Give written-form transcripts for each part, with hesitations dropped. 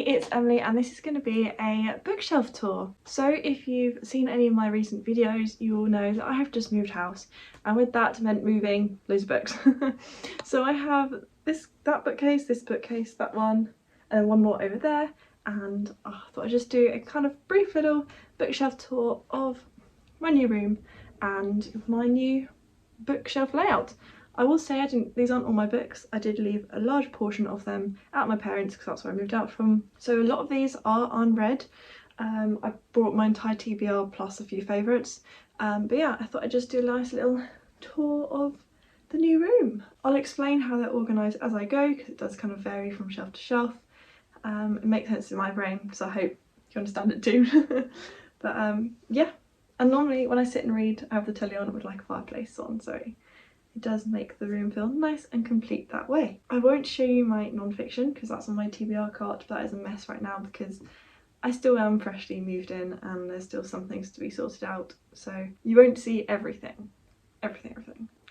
it's Emily and this is going to be a bookshelf tour. So if you've seen any of my recent videos, you will know that I have just moved house, and with that meant moving loads of books. So I have that bookcase, this bookcase, that one, and one more over there, and I thought I'd just do a kind of brief little bookshelf tour of my new room and my new bookshelf layout. I will say these aren't all my books. I did leave a large portion of them at my parents' because that's where I moved out from. So a lot of these are unread. I brought my entire TBR plus a few favourites. But yeah, I thought I'd just do a nice little tour of the new room. I'll explain how they're organised as I go because it does kind of vary from shelf to shelf. It makes sense in my brain, so I hope you understand it too. But yeah, and normally when I sit and read I have the telly on with like a fireplace on, so it does make the room feel nice and complete that way. I won't show you my non-fiction because that's on my TBR cart, but that is a mess right now because I still am freshly moved in and there's still some things to be sorted out, so you won't see everything.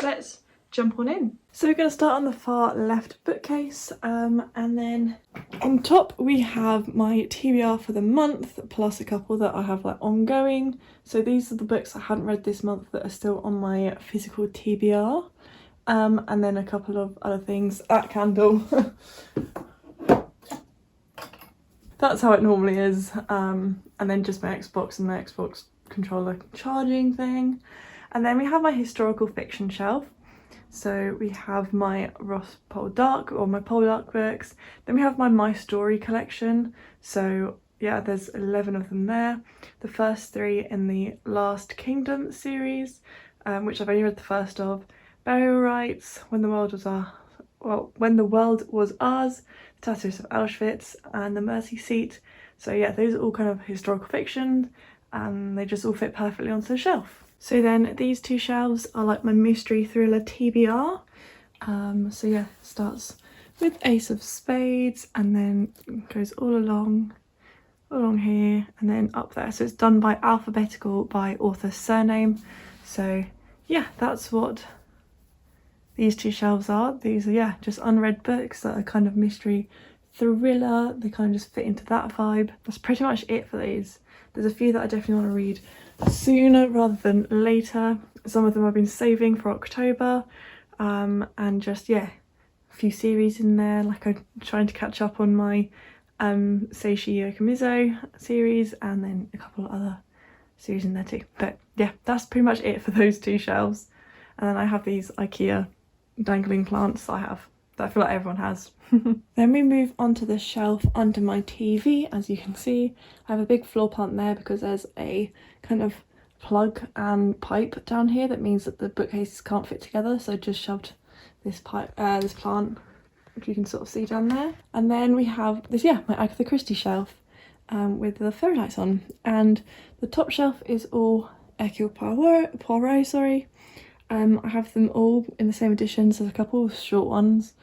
Let's jump on in. So we're going to start on the far left bookcase, and then on top we have my TBR for the month plus a couple that I have like ongoing. So these are the books I hadn't read this month that are still on my physical TBR, and then a couple of other things. That candle. That's how it normally is, and then just my Xbox and the Xbox controller charging thing. And then we have my historical fiction shelf. So we have my Ross Poldark or my Poldark books. Then we have my Story collection. So yeah, there's 11 of them there. The first 3 in the Last Kingdom series, which I've only read the first of. Burial Rites, When the World Was Ours, The Tattoos of Auschwitz, and The Mercy Seat. So yeah, those are all kind of historical fiction, and they just all fit perfectly onto the shelf. So then these two shelves are like my mystery thriller TBR. So yeah, starts with Ace of Spades and then goes all along here and then up there. So it's done by alphabetical by author surname. So yeah, that's what these two shelves are. These are, yeah, just unread books that are kind of mystery thriller. They kind of just fit into that vibe. That's pretty much it for these. There's a few that I definitely want to read sooner rather than later. Some of them I've been saving for October, and just, yeah, a few series in there. Like I'm trying to catch up on my Seishi Yokomizo series, and then a couple of other series in there too. But yeah, that's pretty much it for those two shelves. And then I have these IKEA dangling plants that I feel like everyone has. Then we move on to the shelf under my TV. As you can see, I have a big floor plant there because there's a kind of plug and pipe down here that means that the bookcases can't fit together, so I just shoved this this plant, which you can sort of see down there. And then we have this, yeah, my Agatha Christie shelf with the fairy lights on, and the top shelf is all Hercule Poirot, sorry. I have them all in the same editions. There's a couple of short ones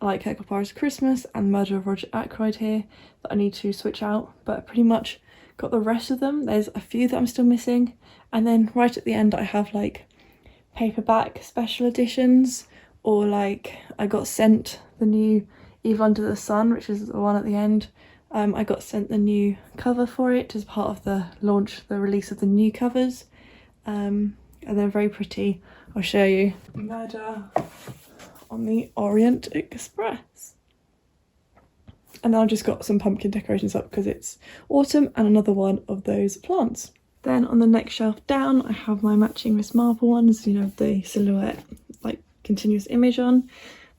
like Hercule Poirot's Christmas and Murder of Roger Ackroyd here that I need to switch out, but I pretty much got the rest of them. There's a few that I'm still missing, and then right at the end I have like paperback special editions, or like I got sent the new Evil Under the Sun, which is the one at the end. I got sent the new cover for it as part of the release of the new covers, and they're very pretty. I'll show you. Murder on the Orient Express. And then I've just got some pumpkin decorations up because it's autumn, and another one of those plants. Then on the next shelf down I have my matching Miss Marple ones, you know, the silhouette like continuous image on.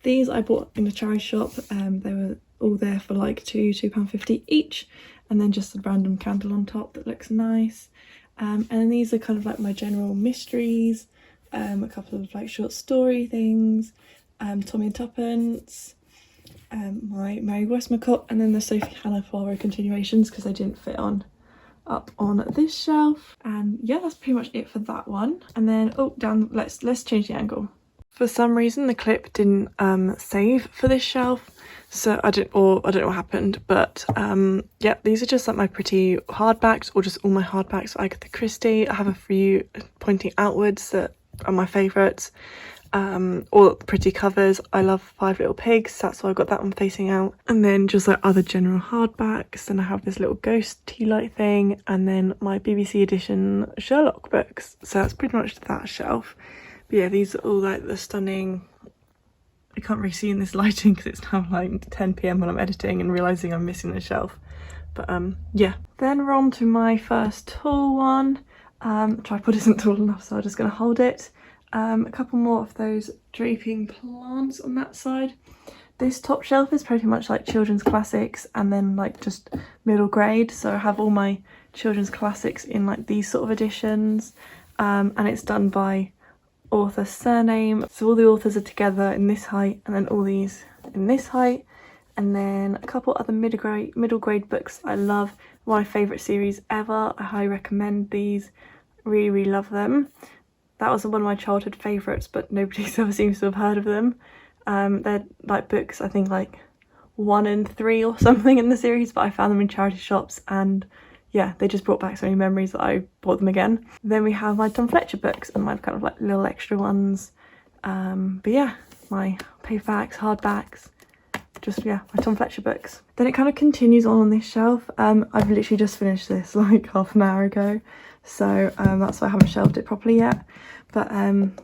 These I bought in a charity shop. They were all there for like £2.50 each, and then just a random candle on top that looks nice. And then these are kind of like my general mysteries, a couple of like short story things, Tommy and Tuppence, my Mary Westmacott, and then the Sophie Hannah Poirot continuations because they didn't fit up on this shelf. And yeah, that's pretty much it for that one. And then down, let's change the angle. For some reason the clip didn't save for this shelf, so I don't know what happened, but yeah, these are just like my pretty hardbacks, or just all my hardbacks for Agatha Christie. I have a few pointing outwards that are my favourites, all the pretty covers. I love Five Little Pigs, that's why I got that one facing out. And then just like other general hardbacks. Then I have this little ghost tea light thing, and then my BBC edition Sherlock books. So that's pretty much that shelf. But yeah, these are all like the stunning, I can't really see in this lighting because it's now like 10 PM when I'm editing and realising I'm missing the shelf. But yeah. Then we're on to my first tall one. Tripod isn't tall enough, so I'm just going to hold it. A couple more of those draping plants on that side. This top shelf is pretty much like children's classics and then like just middle grade. So I have all my children's classics in like these sort of editions, and it's done by author surname. So all the authors are together in this height, and then all these in this height. And then a couple other middle grade books I love. One of my favourite series ever. I highly recommend these. Really love them. That was one of my childhood favourites, but nobody ever seems to have heard of them. They're like books, I think like 1 and 3 or something in the series, but I found them in charity shops, and yeah, they just brought back so many memories that I bought them again. Then we have my Tom Fletcher books and my kind of like little extra ones. But yeah, my paperbacks, hardbacks, just yeah, my Tom Fletcher books. Then it kind of continues on this shelf. I've literally just finished this like half an hour ago, so that's why I haven't shelved it properly yet. But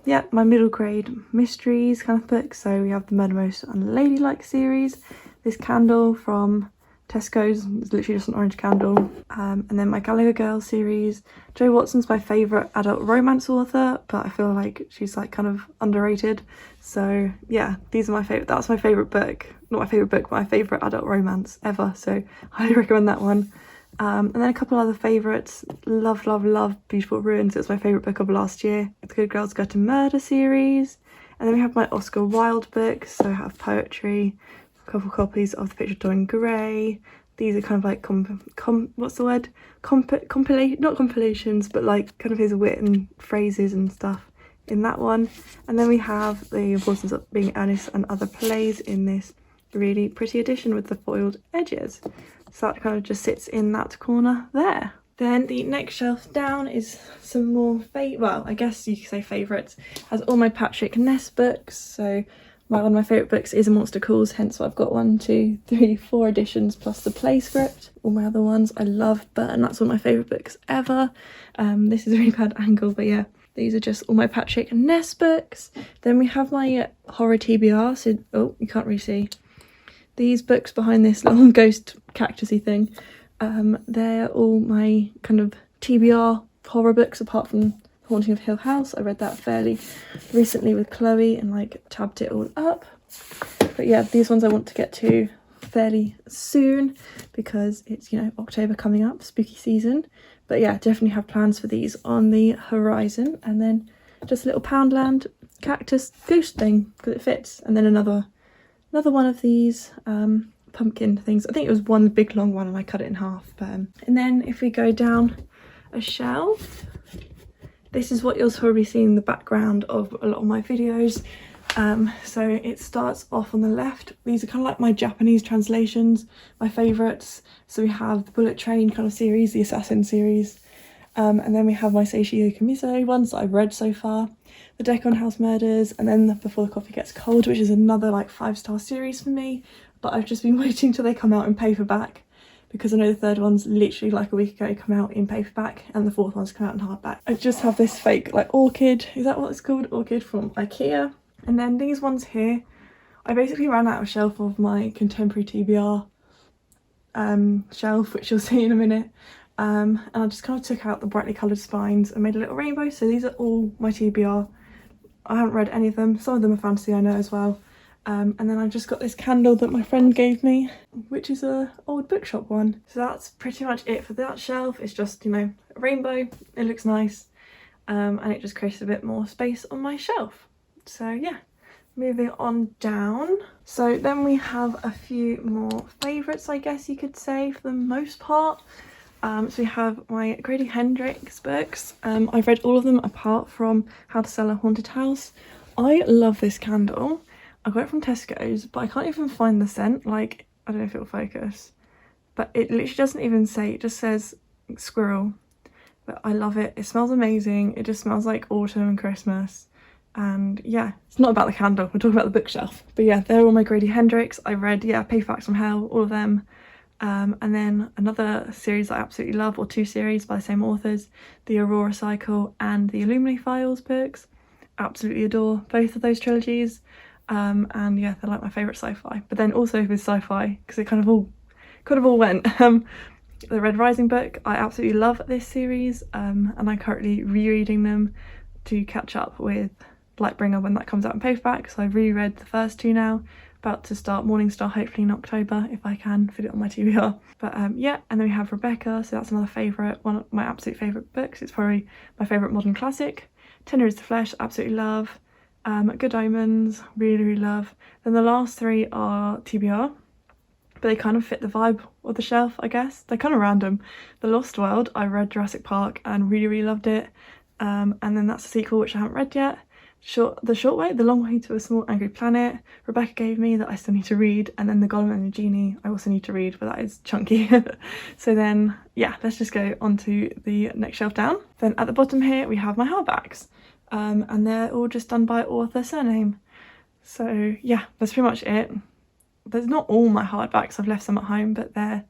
yeah, my middle grade mysteries kind of books. So we have the Murder Most Unladylike series, this candle from Tesco's, it's literally just an orange candle, and then my Gallagher Girls series. Jo Watson's my favourite adult romance author, but I feel like she's like kind of underrated. So yeah, these are my favourite, that's my favourite book, not my favourite book, but my favourite adult romance ever, so I highly recommend that one. And then a couple other favourites. Love Beautiful Ruins. It was my favourite book of last year. The Good Girls Go to Murder series. And then we have my Oscar Wilde books. So I have poetry, a couple copies of The Picture of Dorian Gray. These are kind of like what's the word? Not compilations, but like kind of his wit and phrases and stuff in that one. And then we have The Importance of Being Earnest and Other Plays in this really pretty edition with the foiled edges. So that kind of just sits in that corner there. Then the next shelf down is some more, well, I guess you could say favourites. Has all my Patrick Ness books. So one of my favourite books is A Monster Calls, hence why I've got 1, 2, 3, 4 editions plus the play script. All my other ones I love, Burton, that's one of my favourite books ever. This is a really bad angle, but yeah. These are just all my Patrick Ness books. Then we have my horror TBR, so, oh, you can't really see. These books behind this little ghost cactusy thing, they're all my kind of TBR horror books, apart from Haunting of Hill House. I read that fairly recently with Chloe and like tabbed it all up. But yeah, these ones I want to get to fairly soon because it's, you know, October coming up, spooky season. But yeah, definitely have plans for these on the horizon. And then just a little Poundland cactus ghost thing because it fits. And then another one of these pumpkin things. I think it was one big long one and I cut it in half. But, and then if we go down a shelf, this is what you'll probably see in the background of a lot of my videos. So it starts off on the left. These are kind of like my Japanese translations, my favourites. So we have the Bullet Train kind of series, the Assassin series. And then we have my Seishio Kamiso ones that I've read so far. The Decon House Murders, and then Before the Coffee Gets Cold, which is another like 5-star series for me, but I've just been waiting till they come out in paperback because I know the third one's literally like a week ago come out in paperback and the fourth one's come out in hardback. I just have this fake like orchid, is that what it's called? Orchid from IKEA. And then these ones here, I basically ran out of shelf of my contemporary TBR shelf, which you'll see in a minute. And I just kind of took out the brightly coloured spines and made a little rainbow. So these are all my TBR. I haven't read any of them. Some of them are fantasy, I know as well. And then I just got this candle that my friend gave me, which is a old bookshop one. So that's pretty much it for that shelf. It's just, you know, a rainbow. It looks nice. And it just creates a bit more space on my shelf. So yeah, moving on down. So then we have a few more favourites, I guess you could say, for the most part. So we have my Grady Hendrix books. I've read all of them apart from How to Sell a Haunted House. I love this candle. I got it from Tesco's, but I can't even find the scent. Like, I don't know if it'll focus, but it literally doesn't even say, it just says squirrel. But I love it. It smells amazing. It just smells like autumn and Christmas. And yeah, it's not about the candle, we're talking about the bookshelf. But yeah, they're all my Grady Hendrix. I read, yeah, Paperbacks from Hell, all of them. And then another series that I absolutely love, or two series by the same authors, the Aurora Cycle and the Illuminae Files books. Absolutely adore both of those trilogies. And yeah, they're like my favourite sci-fi. But then also with sci-fi, because it kind of all went. The Red Rising book, I absolutely love this series, and I'm currently rereading them to catch up with Lightbringer when that comes out in paperback. So I've reread the first two now, about to start Morningstar hopefully in October if I can fit it on my TBR. But yeah, and then we have Rebecca, so that's another favourite, one of my absolute favourite books. It's probably my favourite modern classic. Tender is the Flesh, absolutely love. Good Omens, really love. Then the last three are TBR, but they kind of fit the vibe of the shelf, I guess. They're kind of random. The Lost World, I read Jurassic Park and really loved it. And then that's a sequel which I haven't read yet. The Short Way, The Long Way to a Small Angry Planet, Rebecca gave me, that I still need to read. And then The Golem and the Genie, I also need to read, but that is chunky. So then, yeah, let's just go on to the next shelf down. Then at the bottom here, we have my hardbacks. And they're all just done by author surname. So yeah, that's pretty much it. There's not all my hardbacks, I've left some at home, but they're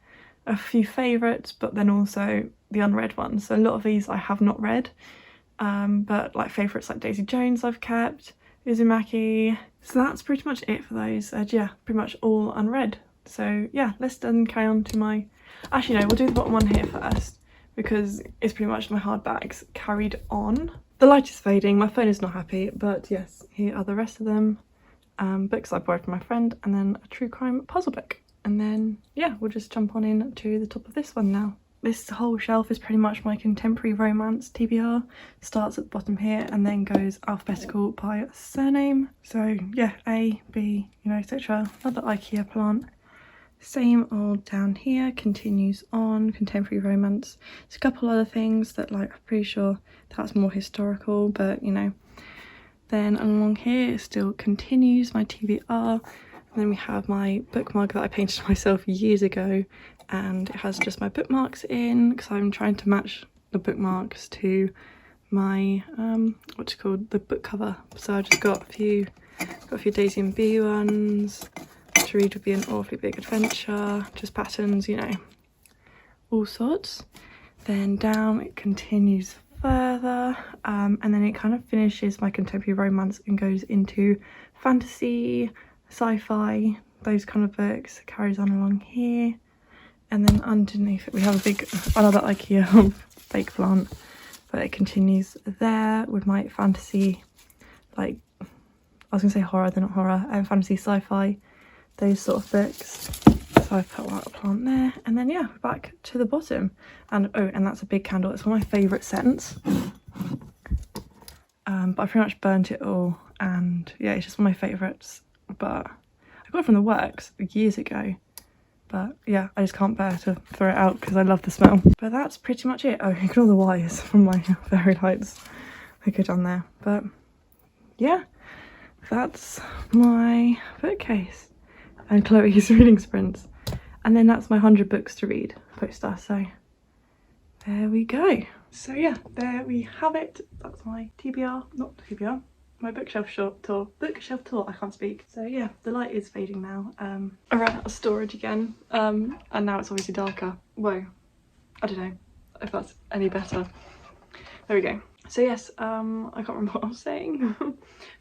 a few favourites, but then also the unread ones. So a lot of these I have not read, but like favourites like Daisy Jones I've kept, Uzumaki. So that's pretty much it for those. Yeah, pretty much all unread. So yeah, let's then carry on to my... Actually no, we'll do the bottom one here first, because it's pretty much my hardbacks carried on. The light is fading, my phone is not happy, but yes, here are the rest of them. Books I borrowed from my friend, and then a true crime puzzle book. And then yeah, we'll just jump on in to the top of this one now. This whole shelf is pretty much my contemporary romance TBR. Starts at the bottom here and then goes alphabetical by surname. So yeah, A, B, you know, etc. Another IKEA plant. Same old down here, continues on, contemporary romance. There's a couple other things that like I'm pretty sure that's more historical, but you know. Then along here it still continues my TBR, and then we have my bookmark that I painted myself years ago, and it has just my bookmarks in because I'm trying to match the bookmarks to my what's it called, the book cover. So I just got a few Daisy and Bee ones. To read would be an awfully big adventure, just patterns, you know, all sorts. Then down it continues further, and then it kind of finishes my contemporary romance and goes into fantasy, sci-fi, those kind of books. It carries on along here, and then underneath it we have another IKEA fake plant, but it continues there with my fantasy, like I was gonna say horror, they're not horror, fantasy, sci-fi, those sort of books. So I've put a plant there, and then yeah, back to the bottom. And oh, and that's a big candle. It's one of my favourite scents. But I pretty much burnt it all, and yeah, it's just one of my favourites. But I got it from the works years ago. But yeah, I just can't bear to throw it out because I love the smell. But that's pretty much it. Oh, ignore the wires from my fairy lights. They go down there. But yeah, that's my bookcase and Chloe's reading sprints. And then that's my 100 books to read poster, so there we go. So yeah, there we have it. That's my TBR, not TBR, my bookshelf tour, I can't speak. So yeah, the light is fading now. I ran out of storage again, and now it's obviously darker. Whoa, I don't know if that's any better. There we go. So yes, I can't remember what I was saying.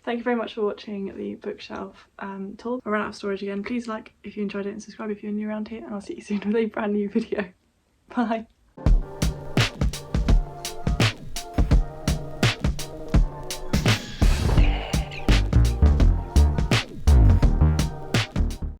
Thank you very much for watching the bookshelf tour. I ran out of storage again. Please like if you enjoyed it and subscribe if you're new around here, and I'll see you soon with a brand new video. Bye.